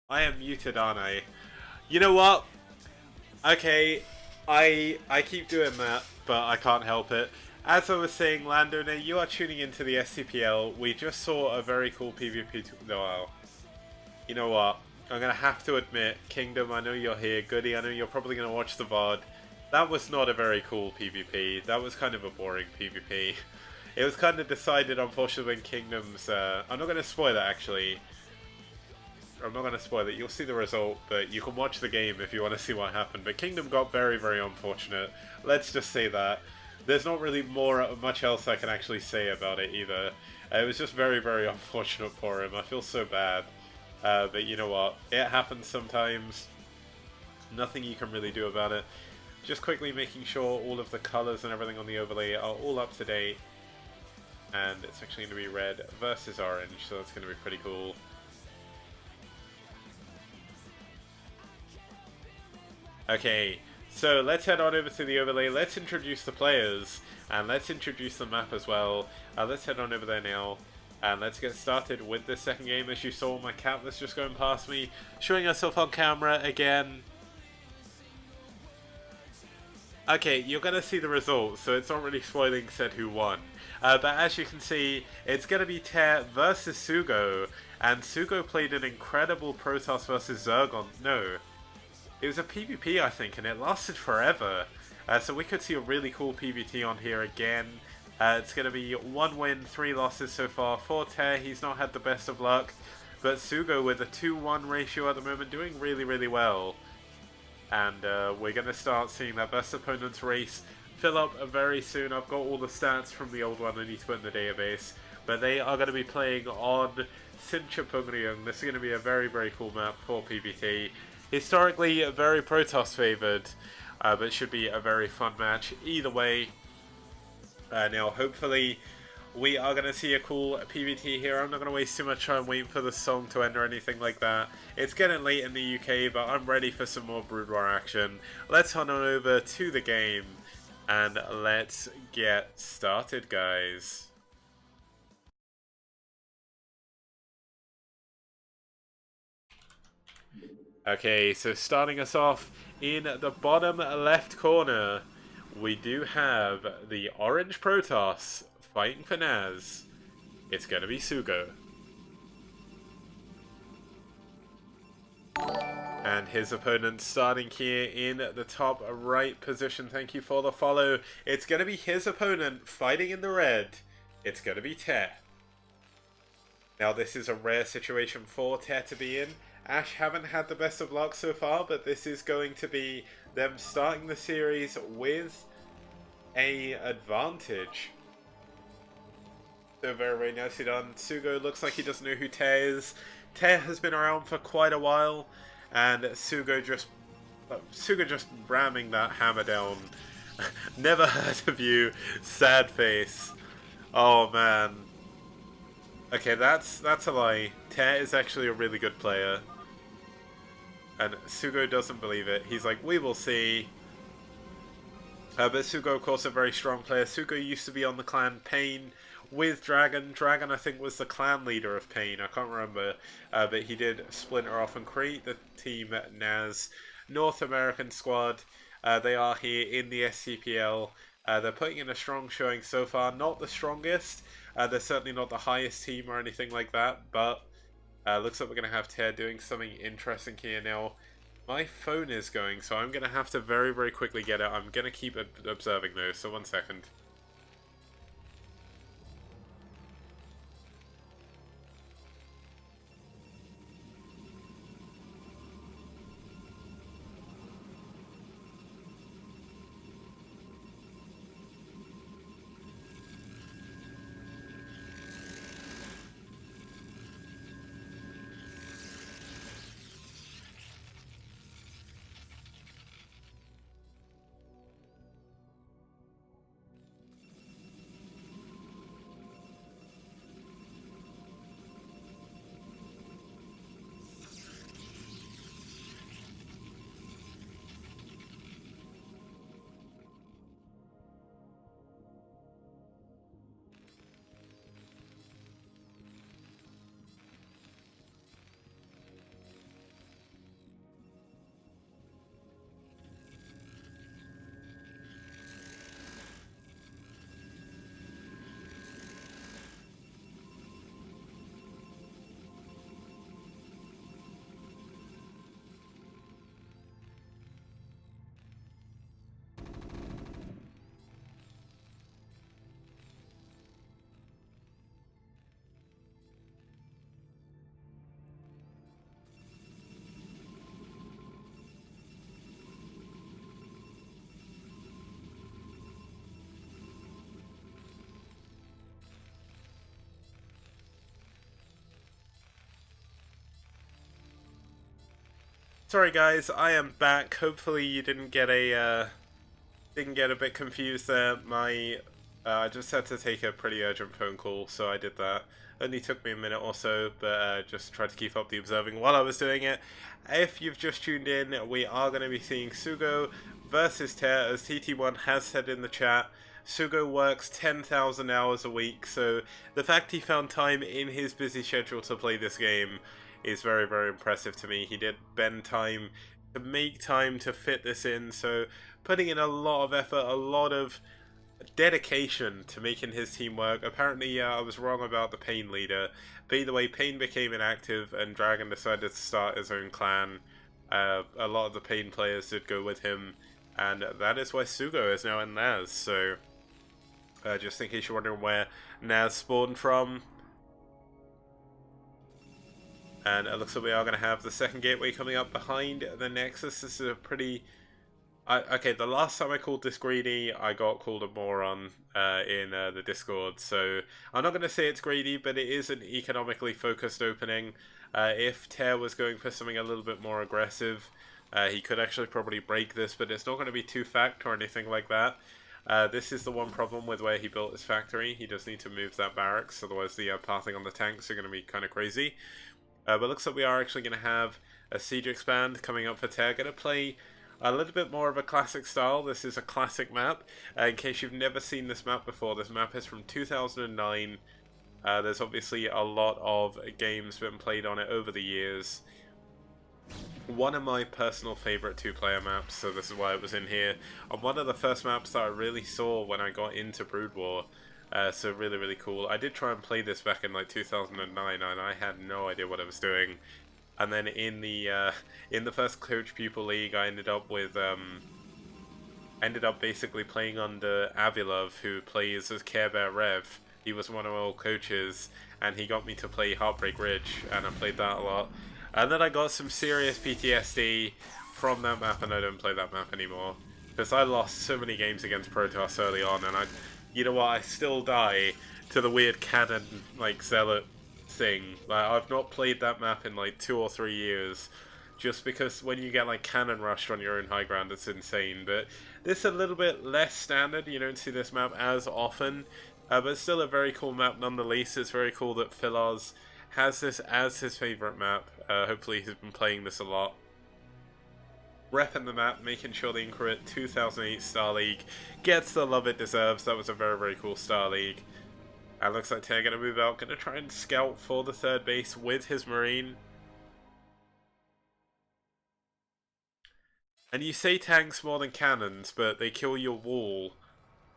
I am muted, aren't I? You know what? Okay, I keep doing that, but I can't help it. As I was saying, Landowner, you are tuning into the STPL. We just saw a very cool PvP. Wow. You know what? I'm gonna have to admit, Kingdom, I know you're here. Goody, I know you're probably gonna watch the VOD. That was not a very cool PvP. That was kind of a boring PvP. It was kind of decided, unfortunately, when Kingdom's. I'm not gonna spoil it actually. I'm not going to spoil it. You'll see the result, but you can watch the game if you want to see what happened. But Kingdom got very, very unfortunate. Let's just say that. There's not really much else I can actually say about it either. It was just very, very unfortunate for him. I feel so bad. But you know what? It happens sometimes. Nothing you can really do about it. Just quickly making sure all of the colors and everything on the overlay are all up to date. And it's actually going to be red versus orange, so that's going to be pretty cool. Okay, so let's head on over to the overlay, let's introduce the players, and let's introduce the map as well. Let's head on over there now, and let's get started with this second game. As you saw, my cat was just going past me, showing herself on camera again. Okay, you're going to see the results, so it's not really spoiling said who won. But as you can see, it's going to be Tear versus SuGo, and SuGo played an incredible Protoss versus Zergon. No. It was a PvP, I think, and it lasted forever. So we could see a really cool PvT on here again. It's going to be 1 win, 3 losses so far. For Tear, he's not had the best of luck. But SuGo with a 2-1 ratio at the moment, doing really, really well. And we're going to start seeing that best opponents race fill up very soon. I've got all the stats from the old one I need to put in the database. But they are going to be playing on Chupung-Ryeong. This is going to be a very, very cool map for PvT. Historically, very Protoss favoured, but should be a very fun match either way. Now, hopefully, we are going to see a cool PvT here. I'm not going to waste too much time waiting for the song to end or anything like that. It's getting late in the UK, but I'm ready for some more Brood War action. Let's head on over to the game, and let's get started, guys. Okay, so starting us off in the bottom left corner, we do have the orange Protoss fighting for NaS. It's going to be SuGo. And his opponent starting here in the top right position. Thank you for the follow. It's going to be his opponent fighting in the red. It's going to be Tear. Now this is a rare situation for Tear to be in. aSh haven't had the best of luck so far, but this is going to be them starting the series with a advantage. So very, very nicely done. SuGo looks like he doesn't know who Tear is. Tear has been around for quite a while, and SuGo just ramming that hammer down. Never heard of you, sad face. Oh man. Okay, that's a lie. Tear is actually a really good player. And SuGo doesn't believe it. He's like, we will see. But SuGo, of course, a very strong player. SuGo used to be on the clan Pain with Dragon. Dragon, I think, was the clan leader of Pain. I can't remember. But he did splinter off and create the team NaS North American squad. They are here in the STPL. They're putting in a strong showing so far. Not the strongest. They're certainly not the highest team or anything like that. But looks like we're going to have Tear doing something interesting here now. My phone is going, so I'm going to have to very, very quickly get it. I'm going to keep observing though, so 1 second. Sorry guys, I am back. Hopefully you didn't get a bit confused there. I just had to take a pretty urgent phone call, so I did that. Only took me a minute or so, but just tried to keep up the observing while I was doing it. If you've just tuned in, we are going to be seeing SuGo versus Tear, as TT1 has said in the chat. SuGo works 10,000 hours a week, so the fact he found time in his busy schedule to play this game is very, very impressive to me. He did bend time to make time to fit this in, so putting in a lot of effort, a lot of dedication to making his team work. Apparently, I was wrong about the Pain leader, but either way, Pain became inactive and Dragon decided to start his own clan. A lot of the Pain players did go with him, and that is why SuGo is now in NaS, so just in case you're wondering where NaS spawned from. And it looks like we are going to have the second gateway coming up behind the Nexus. This is a pretty... okay, the last time I called this greedy, I got called a moron in the Discord. So I'm not going to say it's greedy, but it is an economically focused opening. If Tear was going for something a little bit more aggressive, he could actually probably break this, but it's not going to be too fact or anything like that. This is the one problem with where he built his factory. He does need to move that barracks, otherwise the pathing on the tanks are going to be kind of crazy. But it looks like we are actually going to have a Siege Expand coming up for Tear. Going to play a little bit more of a classic style. This is a classic map. In case you've never seen this map before, this map is from 2009. There's obviously a lot of games been played on it over the years. One of my personal favourite two-player maps, so this is why it was in here. And one of the first maps that I really saw when I got into Brood War. So really, really cool. I did try and play this back in like 2009, and I had no idea what I was doing. And then in the first Coach Pupil League, I ended up basically playing under Avilov, who plays as Care Bear Rev. He was one of my old coaches, and he got me to play Heartbreak Ridge, and I played that a lot. And then I got some serious PTSD from that map, and I don't play that map anymore because I lost so many games against Protoss early on, and you know what, I still die to the weird cannon, like, zealot thing. Like, I've not played that map in, like, 2 or 3 years, just because when you get, like, cannon rushed on your own high ground, it's insane. But this is a little bit less standard. You don't see this map as often, but still a very cool map nonetheless. It's very cool that Philoz has this as his favourite map. Hopefully he's been playing this a lot. Repping the map, making sure the Incorrect 2008 Star League gets the love it deserves. That was a very, very cool Star League. And looks like Tear going to move out, going to try and scout for the third base with his Marine. And you say tanks more than cannons, but they kill your wall,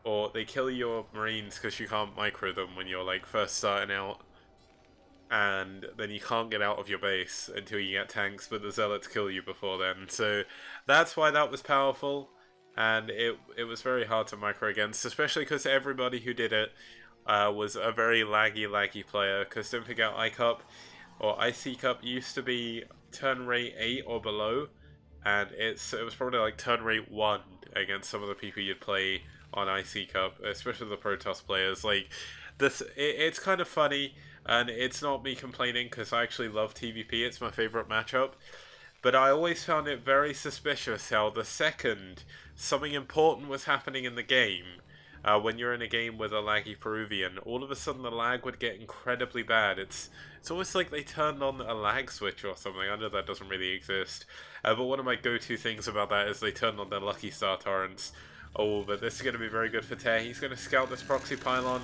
or they kill your Marines because you can't micro them when you're like first starting out. And then you can't get out of your base until you get tanks, but the Zealots kill you before then. So that's why that was powerful, and it was very hard to micro against, especially because everybody who did it was a very laggy player. Because don't forget, ICUP or IC Cup used to be turn rate 8 or below, and it was probably like turn rate 1 against some of the people you'd play on IC Cup, especially the Protoss players. Like this, it's kind of funny. And it's not me complaining because I actually love TVP, it's my favourite matchup. But I always found it very suspicious how the second something important was happening in the game, when you're in a game with a laggy Peruvian, all of a sudden the lag would get incredibly bad. It's almost like they turned on a lag switch or something. I know that doesn't really exist. But one of my go-to things about that is they turned on their Lucky Star torrents. Oh, but this is going to be very good for Tear. He's going to scout this proxy pylon.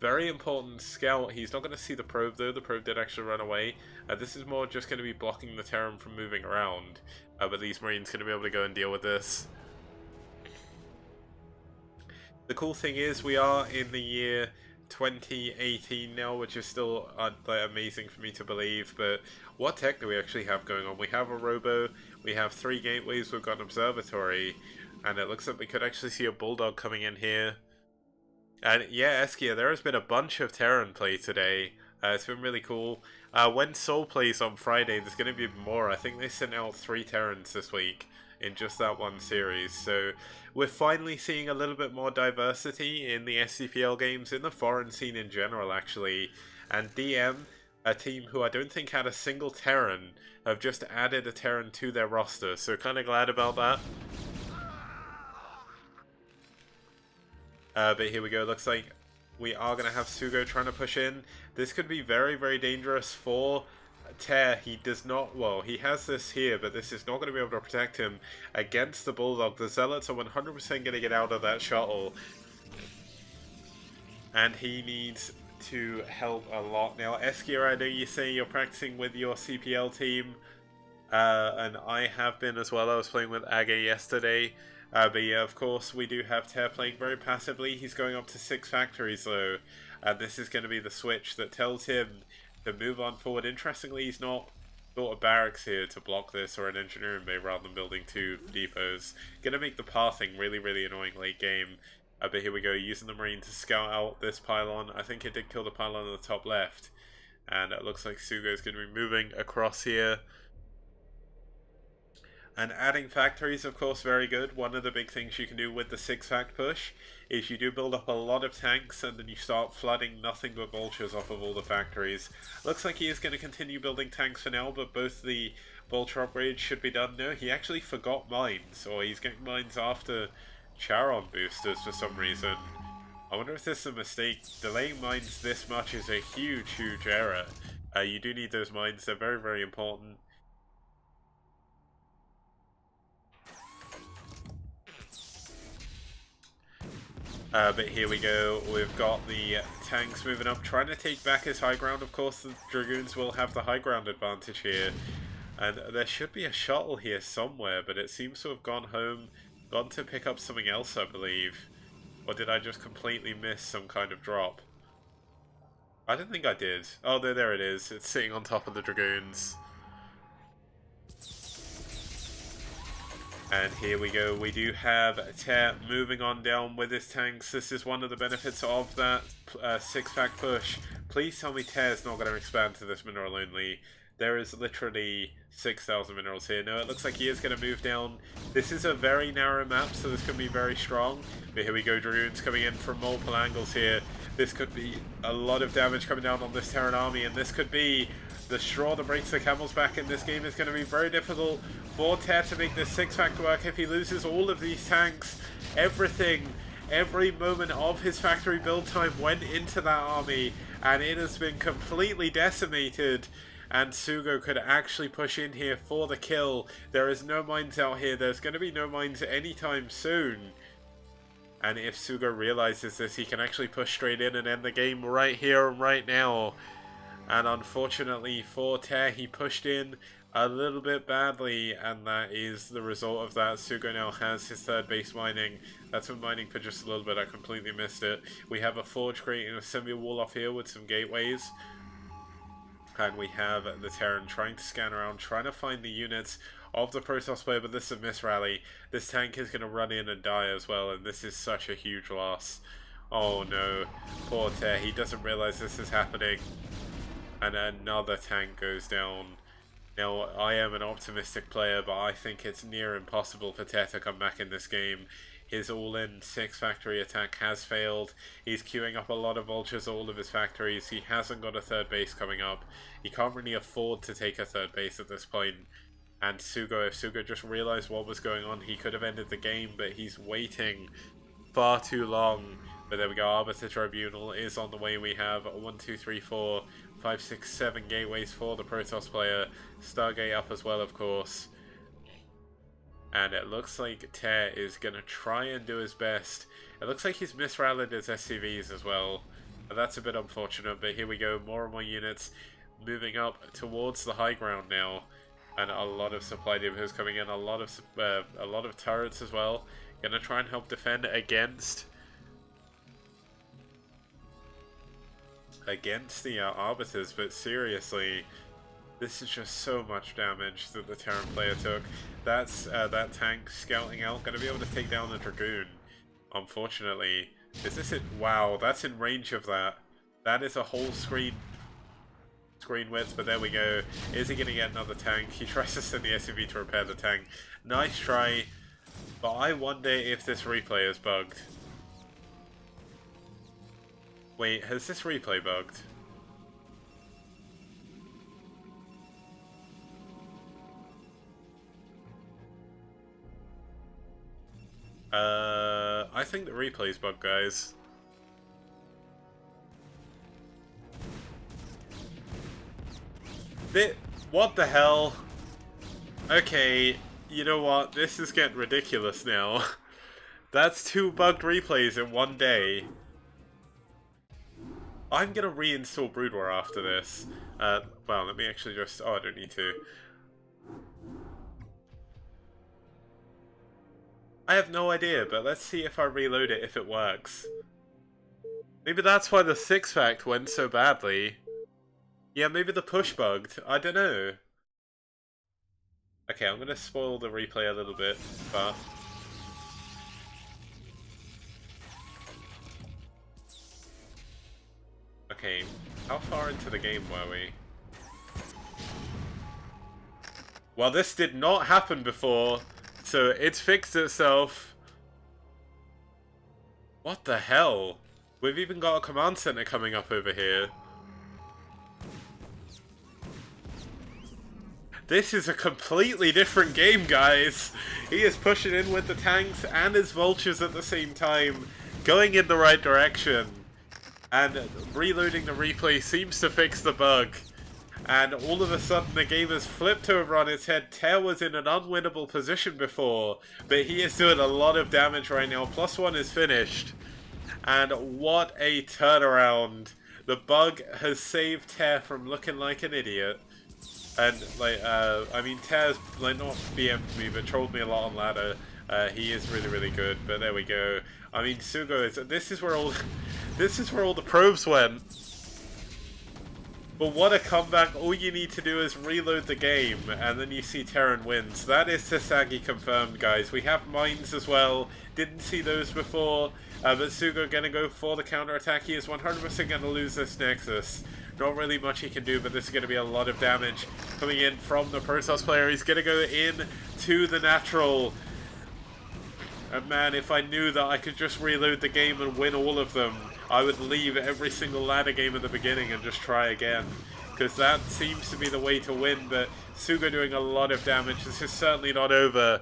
Very important scout. He's not going to see the probe though. The probe did actually run away. This is more just going to be blocking the Terran from moving around. But these Marines are going to be able to go and deal with this. The cool thing is we are in the year 2018 now, which is still amazing for me to believe. But what tech do we actually have going on? We have a Robo. We have 3 gateways. We've got an observatory. And it looks like we could actually see a Bulldog coming in here. And yeah, Eskia, there has been a bunch of Terran play today. It's been really cool. When Soul plays on Friday, there's going to be more. I think they sent out 3 Terrans this week in just that one series. So we're finally seeing a little bit more diversity in the STPL games, in the foreign scene in general, actually. And DM, a team who I don't think had a single Terran have just added a Terran to their roster, so kind of glad about that. But here we go, looks like we are going to have SuGo trying to push in. This could be very, very dangerous for Tear. He does not, well, he has this here, but this is not going to be able to protect him against the Bulldog. The Zealots are 100% going to get out of that shuttle. And he needs to help a lot. Now, Eskia, I know you say you're practicing with your CPL team, and I have been as well. I was playing with Aga yesterday. But yeah, of course, we do have Tear playing very passively. He's going up to 6 factories, though. And this is going to be the switch that tells him to move on forward. Interestingly, he's not built a barracks here to block this, or an engineering bay, rather than building 2 depots. Going to make the pathing really, really annoying late game. But here we go, using the Marine to scout out this pylon. I think it did kill the pylon on the top left. And it looks like SuGo is going to be moving across here. And adding factories, of course, very good. One of the big things you can do with the 6-fact push is you do build up a lot of tanks, and then you start flooding nothing but vultures off of all the factories. Looks like he is going to continue building tanks for now, but both the vulture upgrades should be done. No, he actually forgot mines, or he's getting mines after Charon boosters for some reason. I wonder if this is a mistake. Delaying mines this much is a huge, huge error. You do need those mines, they're very, very important. But here we go, we've got the tanks moving up, trying to take back his high ground. Of course, the Dragoons will have the high ground advantage here. And there should be a shuttle here somewhere, but it seems to have gone home, gone to pick up something else, I believe. Or did I just completely miss some kind of drop? I don't think I did. Oh, there it is. It's sitting on top of the Dragoons. And here we go, we do have Tear moving on down with his tanks. This is one of the benefits of that 6-fact push. Please tell me Tear is not going to expand to this mineral only. There is literally 6,000 minerals here. No, it looks like he is going to move down. This is a very narrow map, so this could be very strong. But here we go, Dragoons coming in from multiple angles here. This could be a lot of damage coming down on this Terran army, and this could be the straw that breaks the camel's back in this game. Is going to be very difficult for Tear to make this 6-fact work. If he loses all of these tanks, everything, every moment of his factory build time went into that army, and it has been completely decimated. And SuGo could actually push in here for the kill. There is no mines out here. There's going to be no mines anytime soon. And if SuGo realizes this, he can actually push straight in and end the game right here and right now. And unfortunately for Tear, he pushed in a little bit badly, and that is the result of that. SuGo now has his 3rd base mining. That's been mining for just a little bit. I completely missed it. We have a forge creating a semi-wall off here with some gateways. And we have the Terran trying to scan around, trying to find the units of the Protoss player, but this is a misrally. This tank is going to run in and die as well, and this is such a huge loss. Oh no, poor Tear, he doesn't realize this is happening. And another tank goes down. Now, I am an optimistic player, but I think it's near impossible for Tear to come back in this game. His all-in 6-factory attack has failed. He's queuing up a lot of vultures at all of his factories. He hasn't got a 3rd base coming up. He can't really afford to take a 3rd base at this point. And SuGo, if SuGo just realized what was going on, he could have ended the game, but he's waiting far too long. But there we go, Arbiter Tribunal is on the way. We have 1, 2, 3, 4, 5, 6, 7 gateways for the Protoss player. Stargate up as well, of course. And it looks like Tear is going to try and do his best. It looks like he's misrallied his SCVs as well. That's a bit unfortunate, but here we go. More and more units moving up towards the high ground now. And a lot of supply depots coming in. A lot of turrets as well. Going to try and help defend against the Arbiters, but seriously, this is just so much damage that the Terran player took. That's that tank scouting out, going to be able to take down the Dragoon. Unfortunately, is this it? Wow, that's in range of that. That is a whole screen width, but there we go. Is he going to get another tank? He tries to send the SUV to repair the tank. Nice try, but I wonder if this replay is bugged. Wait, has this replay bugged? I think the replay's bugged, guys. What the hell? Okay, you know what? This is getting ridiculous now. That's 2 bugged replays in one day. I'm gonna reinstall Brood War after this. Well, let me actually just... Oh, I don't need to. I have no idea, but let's see if I reload it, if it works. Maybe that's why the 6-fact went so badly. Yeah, maybe the push bugged. I don't know. Okay, I'm gonna spoil the replay a little bit, but... Okay, how far into the game were we? Well, this did not happen before, so it's fixed itself. What the hell? We've even got a command center coming up over here. This is a completely different game, guys. He is pushing in with the tanks and his vultures at the same time, going in the right direction. And reloading the replay seems to fix the bug. And all of a sudden the game has flipped over on its head. Tear was in an unwinnable position before, but he is doing a lot of damage right now. +1 is finished. And what a turnaround. The bug has saved Tear from looking like an idiot. And, like, I mean, Tear's, like, not BM'd me, but trolled me a lot on ladder. He is really, really good, but there we go. I mean, SuGo is... This is where all the probes went. But what a comeback. All you need to do is reload the game, and then you see Terran wins. That is Sasagi confirmed, guys. We have mines as well. Didn't see those before. But SuGo gonna go for the counter-attack. He is 100% gonna lose this Nexus. Not really much he can do, but this is going to be a lot of damage coming in from the Protoss player. He's going to go in to the natural. And man, if I knew that I could just reload the game and win all of them, I would leave every single ladder game at the beginning and just try again. Because that seems to be the way to win, but SuGo doing a lot of damage. This is certainly not over.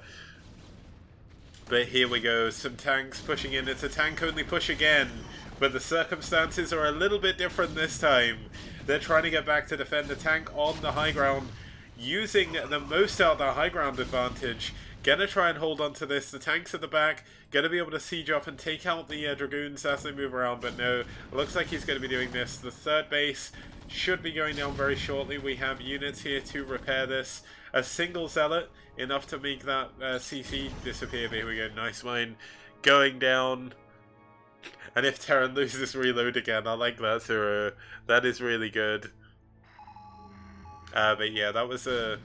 But here we go, some tanks pushing in. It's a tank-only push again. But the circumstances are a little bit different this time. They're trying to get back to defend the tank on the high ground, using the most out of the high ground advantage. Gonna try and hold on to this. The tank's at the back, gonna be able to siege up and take out the Dragoons as they move around, but no, it looks like he's gonna be doing this. The third base should be going down very shortly. We have units here to repair this. A single zealot, enough to make that CC disappear. Here we go, nice mine going down. And if Terran loses reload again, I like that, Zero. That is really good. But yeah, that was a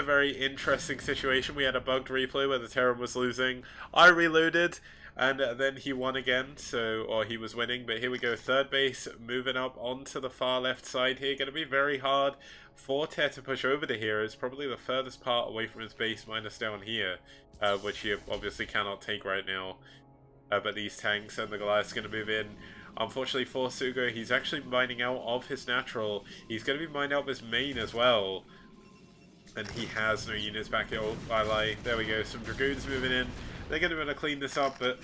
very interesting situation. We had a bugged replay where the Terran was losing. I reloaded, and then he won again, or he was winning. But here we go, third base moving up onto the far left side here. Going to be very hard for Ter to push over to here. It's probably the furthest part away from his base, minus down here, which he obviously cannot take right now. But these tanks and the Goliath's going to move in. Unfortunately for SuGo, he's actually mining out of his natural. He's going to be mining out his main as well. And he has no units back here. Oh, I lie. There we go. Some Dragoons moving in. They're going to be able to clean this up, but...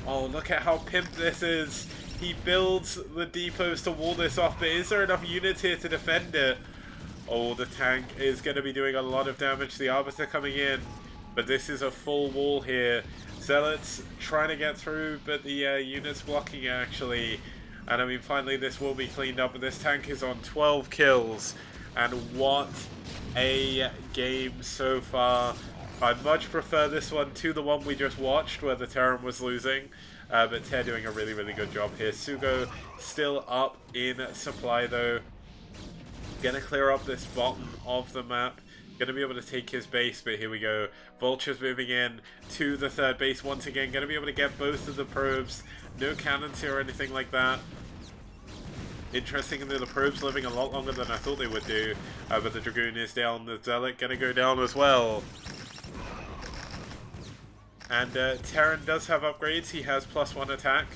Oh, look at how pimped this is. He builds the depots to wall this off, but is there enough units here to defend it? Oh, the tank is going to be doing a lot of damage. The Arbiter coming in. But this is a full wall here. Zealots trying to get through, but the units blocking actually. And I mean, finally this will be cleaned up, but this tank is on 12 kills. And what a game so far. I much prefer this one to the one we just watched where the Terran was losing. But Ter doing a really, really good job here. SuGo still up in supply though. Gonna clear up this bottom of the map. Gonna be able to take his base, but here we go. Vultures moving in to the third base once again. Gonna be able to get both of the probes. No cannons here or anything like that. Interestingly, the probes living a lot longer than I thought they would do. But the Dragoon is down. The Zealot gonna go down as well. And Terran does have upgrades. He has +1 attack.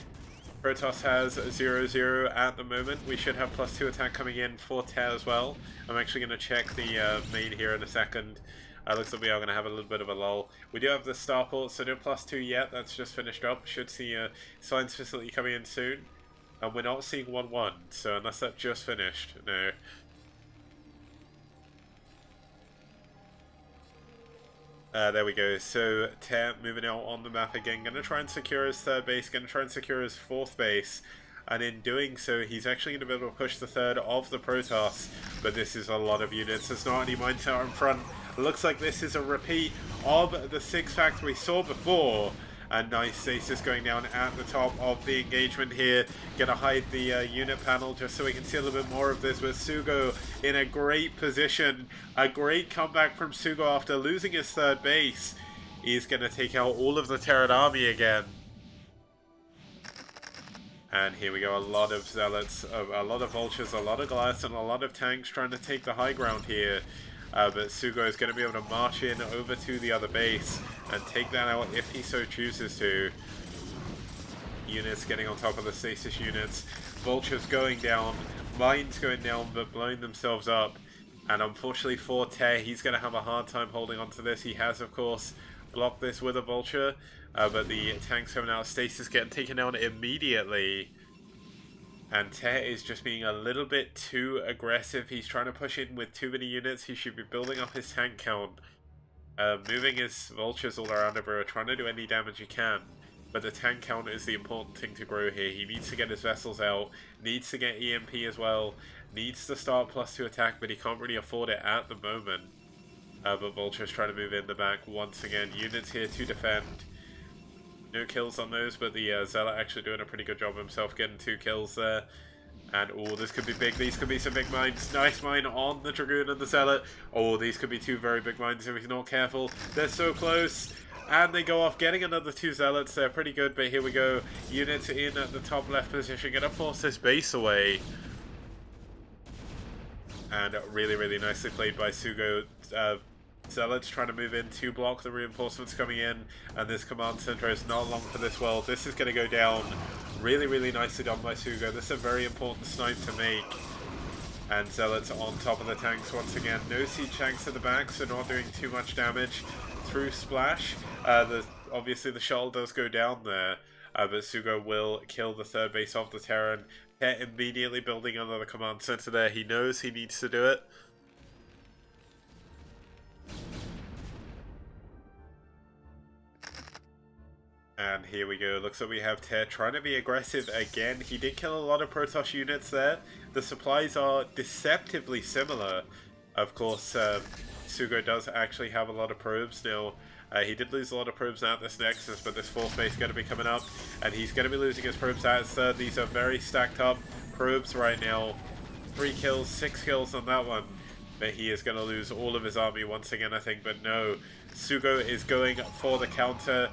Protoss has 0-0 at the moment. We should have +2 attack coming in for Ter as well. I'm actually going to check the main here in a second. Looks like we are going to have a little bit of a lull. We do have the starport, so no +2 yet. That's just finished up. Should see a science facility coming in soon. And we're not seeing 1-1, so unless that just finished, no. There we go. So Tear moving out on the map again. Going to try and secure his third base. Going to try and secure his fourth base. And in doing so, he's actually going to be able to push the third of the Protoss. But this is a lot of units. There's not any mine tower in front. It looks like this is a repeat of the 6 facts we saw before. And nice stasis going down at the top of the engagement here. Gonna hide the unit panel just so we can see a little bit more of this with SuGo in a great position. A great comeback from SuGo after losing his third base. He's gonna take out all of the Terran army again. And here we go, a lot of Zealots, a lot of Vultures, a lot of Glass, and a lot of tanks trying to take the high ground here. But SuGo is going to be able to march in over to the other base and take that out if he so chooses to. Units getting on top of the stasis units. Vultures going down. Mines going down but blowing themselves up. And unfortunately for Te, he's going to have a hard time holding on to this. He has, of course, blocked this with a Vulture. But the tanks coming out of stasis getting taken down immediately. And Te is just being a little bit too aggressive. He's trying to push in with too many units. He should be building up his tank count. Moving his Vultures all around everywhere, trying to do any damage he can. But the tank count is the important thing to grow here. He needs to get his vessels out. Needs to get EMP as well. Needs to start +2 attack, but he can't really afford it at the moment. But Vulture's trying to move in the back once again. Units here to defend. No kills on those, but the Zealot actually doing a pretty good job himself, getting 2 kills there. And, oh, this could be big. These could be some big mines. Nice mine on the Dragoon and the Zealot. Oh, these could be 2 very big mines if he's not careful. They're so close. And they go off, getting another 2 Zealots. They're pretty good, but here we go. Units in at the top left position. Going to force this base away. And really, really nicely played by SuGo. Zealots trying to move in to block the reinforcements coming in, and this command center is not long for this world. This is going to go down. Really, really nicely done by SuGo. This is a very important snipe to make. And Zealots on top of the tanks once again. No siege tanks at the back, so not doing too much damage through splash. Obviously the shuttle does go down there, but SuGo will kill the third base of the Terran. Immediately building another command center there. He knows he needs to do it. And here we go. Looks like we have Te trying to be aggressive again. He did kill a lot of Protoss units there. The supplies are deceptively similar. Of course, SuGo does actually have a lot of probes now. He did lose a lot of probes at this Nexus, but this fourth base is going to be coming up. And he's going to be losing his probes at his third. These are very stacked up probes right now. 3 kills, 6 kills on that one. But he is going to lose all of his army once again, I think. But no, SuGo is going for the counter.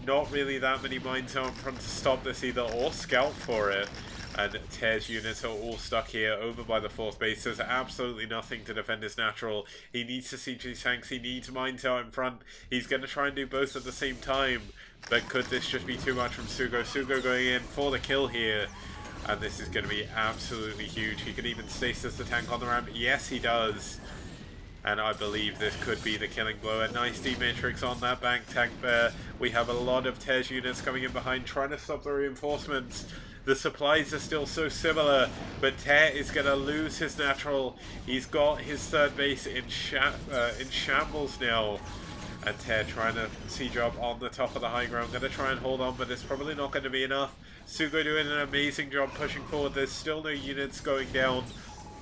Not really that many mines out in front to stop this either, or scout for it. And Tear's units are all stuck here over by the fourth base. There's absolutely nothing to defend his natural. He needs to siege these tanks. He needs mines out in front. He's going to try and do both at the same time. But could this just be too much from SuGo? SuGo going in for the kill here. And this is going to be absolutely huge. He could even stasis the tank on the ramp. Yes, he does. And I believe this could be the killing blow. A nice D-Matrix on that bank tank there. We have a lot of Tear's units coming in behind, trying to stop the reinforcements. The supplies are still so similar, but Tear is going to lose his natural. He's got his third base in shambles now. And Tear trying to siege up on the top of the high ground. Going to try and hold on, but it's probably not going to be enough. SuGo doing an amazing job pushing forward. There's still no units going down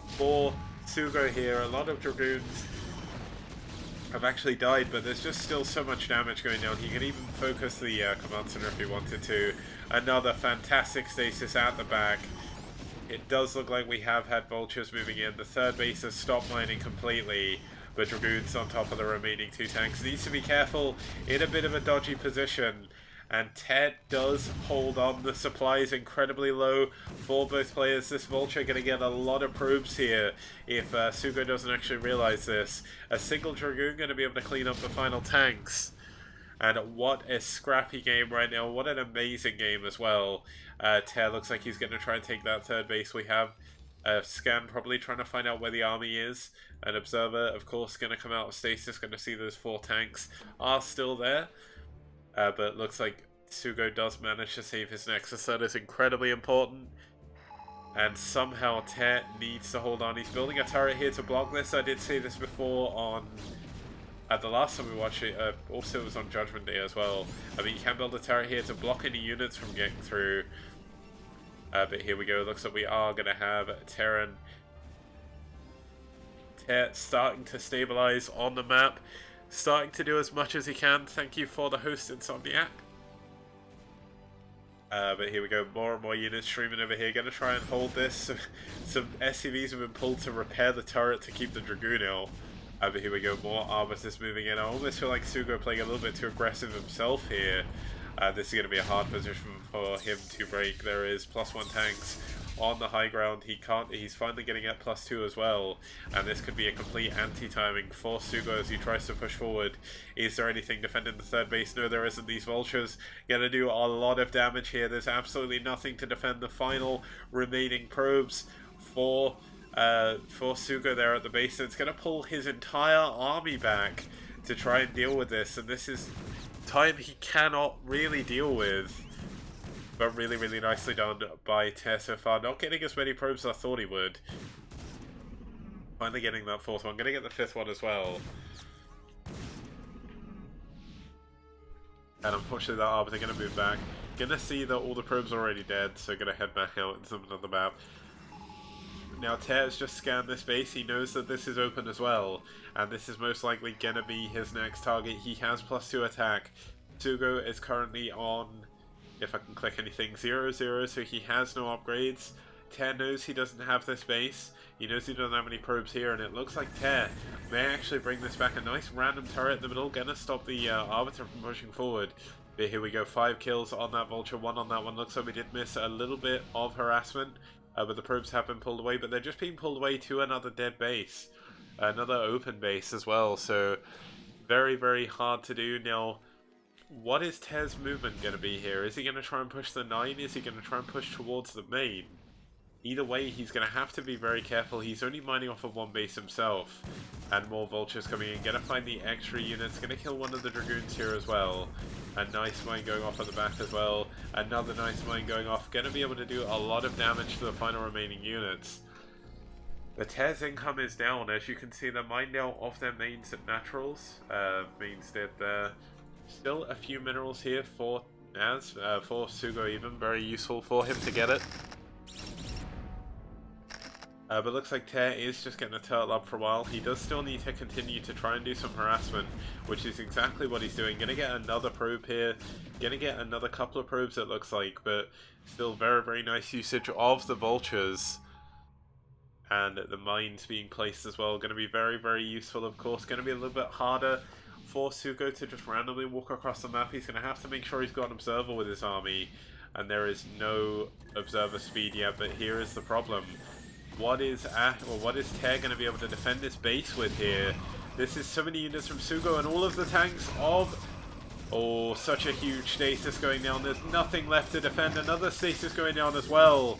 for SuGo here. A lot of Dragoons have actually died, but there's just still so much damage going down. He can even focus the command center if he wanted to. Another fantastic stasis at the back. It does look like we have had Vultures moving in. The third base has stopped mining completely, but Dragoons on top of the remaining 2 tanks. Needs to be careful in a bit of a dodgy position. And Ted does hold on. The supply is incredibly low for both players. This Vulture going to get a lot of probes here if SuGo doesn't actually realize this. A single Dragoon going to be able to clean up the final tanks. And what a scrappy game right now. What an amazing game as well. Ted looks like he's going to try and take that third base. We have Scan probably trying to find out where the army is. An observer, of course, going to come out of stasis, going to see those 4 tanks are still there. But it looks like SuGo does manage to save his Nexus. That is incredibly important. And somehow Tet needs to hold on. He's building a turret here to block this. I did say this before on the last time we watched it. Also, it was on Judgment Day as well. I mean, you can build a turret here to block any units from getting through. But here we go. Looks like we are going to have Tet starting to stabilize on the map. Starting to do as much as he can. Thank you for the host, Insomniac. But here we go, more and more units streaming over here. Gonna try and hold this. Some SCVs have been pulled to repair the turret to keep the Dragoon ill. But here we go, more Arbiters moving in. I almost feel like SuGo playing a little bit too aggressive himself here. This is going to be a hard position for him to break. There is +1 tanks on the high ground. He's finally getting at +2 as well, and this could be a complete anti-timing for SuGo as he tries to push forward. Is there anything defending the 3rd base? No, there isn't. These vultures gonna do a lot of damage here. There's absolutely nothing to defend the final remaining probes for SuGo there at the base. So it's gonna pull his entire army back to try and deal with this, and this is time he cannot really deal with. But really, really nicely done by Tet so far. Not getting as many probes as I thought he would. Finally getting that 4th one. Gonna get the 5th one as well. And unfortunately that Arbiter gonna move back. Gonna see that all the probes are already dead, so gonna head back out into another map. Now Tet has just scanned this base. He knows that this is open as well. And this is most likely gonna be his next target. He has +2 attack. SuGo is currently on, if I can click anything, 0-0, so he has no upgrades. Tet knows he doesn't have this base. He knows he doesn't have any probes here, and it looks like Tet may actually bring this back. A nice random turret in the middle, gonna stop the Arbiter from pushing forward. But here we go, 5 kills on that Vulture, 1 on that one. Looks like we did miss a little bit of harassment, but the probes have been pulled away, but they're just being pulled away to another dead base. Another open base as well, so very, very hard to do. Now, what is Tet's movement going to be here? Is he going to try and push the 9? Is he going to try and push towards the main? Either way, he's going to have to be very careful. He's only mining off of 1 base himself. And more vultures coming in. Going to find the extra units. Going to kill one of the Dragoons here as well. A nice mine going off at the back as well. Another nice mine going off. Going to be able to do a lot of damage to the final remaining units. The Tet's income is down. As you can see, they're mined out off their mains at naturals. Mains dead there. Still a few minerals here for NaS, for SuGo even. Very useful for him to get it. But looks like Tet is just getting a turtle up for a while. He does still need to continue to try and do some harassment, which is exactly what he's doing. Gonna get another probe here. Gonna get another couple of probes it looks like, but still very, very nice usage of the vultures. And the mines being placed as well. Gonna be very, very useful, of course. Gonna be a little bit harder for SuGo to just randomly walk across the map. He's going to have to make sure he's got an observer with his army, and there is no observer speed yet. But here is the problem: what is Tet going to be able to defend this base with here? This is so many units from SuGo, and all of the tanks of such a huge stasis going down. There's nothing left to defend. Another stasis going down as well.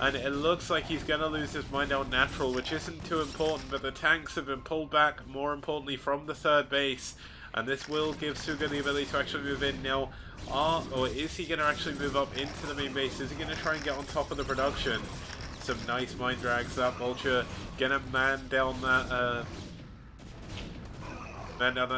And it looks like he's going to lose his mine out natural, which isn't too important, but the tanks have been pulled back, more importantly, from the 3rd base. And this will give SuGo the ability to actually move in now. Or is he going to actually move up into the main base? Is he going to try and get on top of the production? Some nice mine drags. That Vulture going to man down that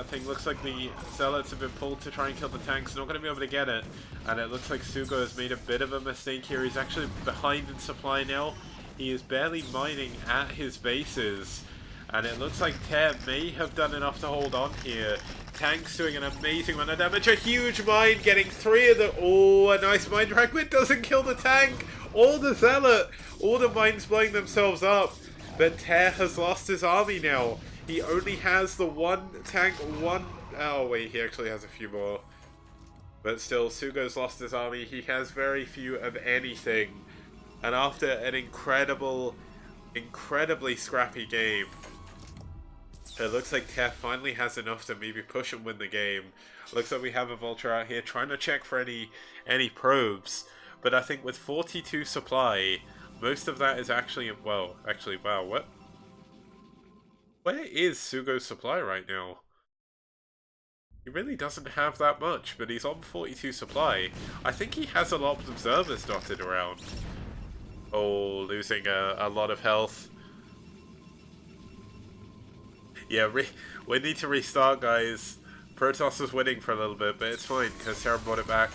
thing. Looks like the Zealots have been pulled to try and kill the tanks. Not going to be able to get it. And it looks like SuGo has made a bit of a mistake here. He's actually behind in supply now. He is barely mining at his bases. And it looks like Tet may have done enough to hold on here. Tanks doing an amazing amount of damage. A huge mine getting 3 of the... Oh, a nice mine drag, but doesn't kill the tank or the Zealot. All the mines blowing themselves up. But Tet has lost his army now. He only has the 1 tank, 1... Oh wait, he actually has a few more. But still, SuGo's lost his army. He has very few of anything. And after an incredibly scrappy game, it looks like Tet finally has enough to maybe push and win the game. Looks like we have a Vulture out here trying to check for any probes. But I think with 42 supply, Most of that is actually, well, actually, wow, what? Where is SuGo's supply right now? He really doesn't have that much, but he's on 42 supply. I think he has a lot of observers dotted around. Oh, losing a lot of health. Yeah, we need to restart, guys. Protoss was winning for a little bit, but it's fine, because Terran brought it back.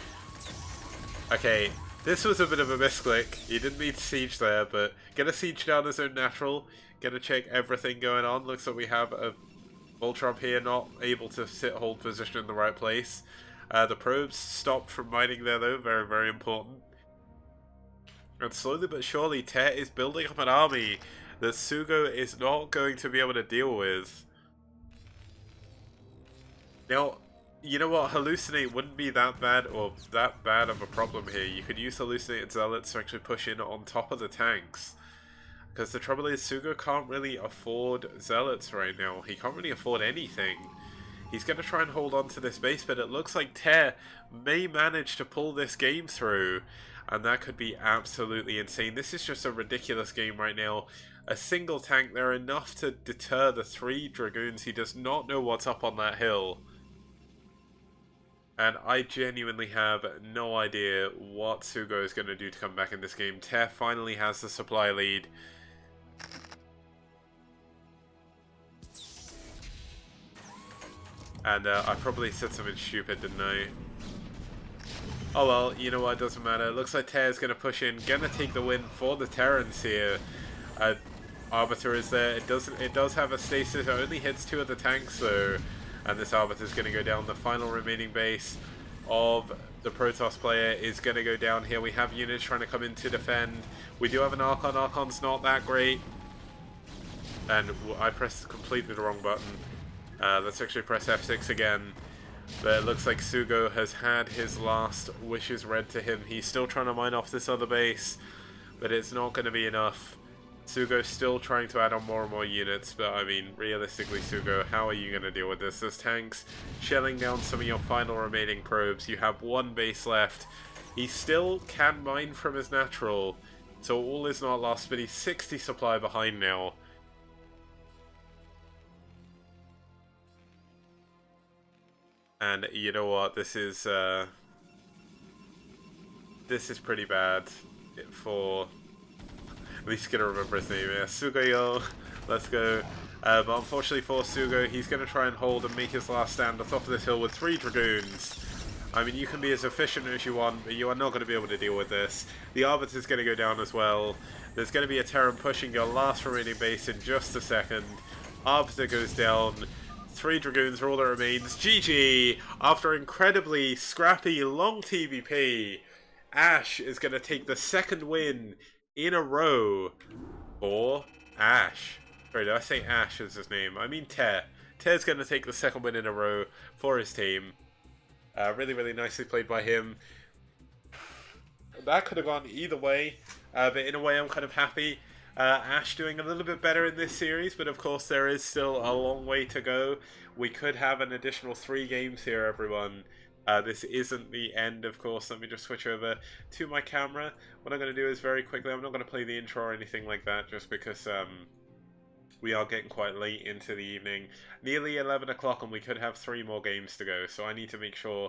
Okay, this was a bit of a misclick. He didn't mean to siege there, but get a siege down as own natural. Gonna check everything going on. Looks like we have a Voltron here not able to hold position in the right place. The probes stopped from mining there though, very, very important. And slowly but surely, Tet is building up an army that SuGo is not going to be able to deal with. Now, you know what? Hallucinate wouldn't be that bad or that bad of a problem here. You could use Hallucinated Zealots to actually push in on top of the tanks. Because the trouble is, SuGo can't really afford Zealots right now. He can't really afford anything. He's going to try and hold on to this base, but it looks like Ter may manage to pull this game through. And that could be absolutely insane. This is just a ridiculous game right now. A single tank there, enough to deter the 3 Dragoons. He does not know what's up on that hill. And I genuinely have no idea what SuGo is going to do to come back in this game. Ter finally has the supply lead. And I probably said something stupid, didn't I? Oh well, you know what, it doesn't matter. It looks like Ter's going to push in, going to take the win for the Terrans here. Arbiter is there. It does have a stasis. It only hits 2 of the tanks though. And this Arbiter is going to go down. The final remaining base of the Protoss player is going to go down here. We have units trying to come in to defend. We do have an Archon. Archon's not that great. And I pressed completely the wrong button. Let's actually press F6 again. But it looks like SuGo has had his last wishes read to him. He's still trying to mine off this other base, but it's not going to be enough. SuGo's still trying to add on more and more units, but I mean, realistically, SuGo, how are you going to deal with this? There's tanks shelling down some of your final remaining probes. You have 1 base left. He still can mine from his natural, so all is not lost, but he's 60 supply behind now. And you know what, this is pretty bad for, at least gonna remember his name, yeah, SuGo, let's go. But unfortunately for SuGo, he's gonna try and hold and make his last stand on top of this hill with 3 Dragoons. I mean, you can be as efficient as you want, but you are not going to be able to deal with this. The Arbiter is going to go down as well. There's going to be a Terran pushing your last remaining base in just a second. Arbiter goes down. 3 Dragoons are all that remains. GG! After incredibly scrappy, long TVP, aSh is going to take the 2nd win in a row for aSh. Sorry, did I say aSh is his name? I mean Ter. Ter's going to take the 2nd win in a row for his team. Really, really nicely played by him. That could have gone either way, but in a way I'm kind of happy. aSh doing a little bit better in this series, but of course there is still a long way to go. We could have an additional 3 games here, everyone. This isn't the end, of course. Let me just switch over to my camera. What I'm going to do is very quickly, I'm not going to play the intro or anything like that, just because we are getting quite late into the evening. Nearly 11 o'clock and we could have 3 more games to go, so I need to make sure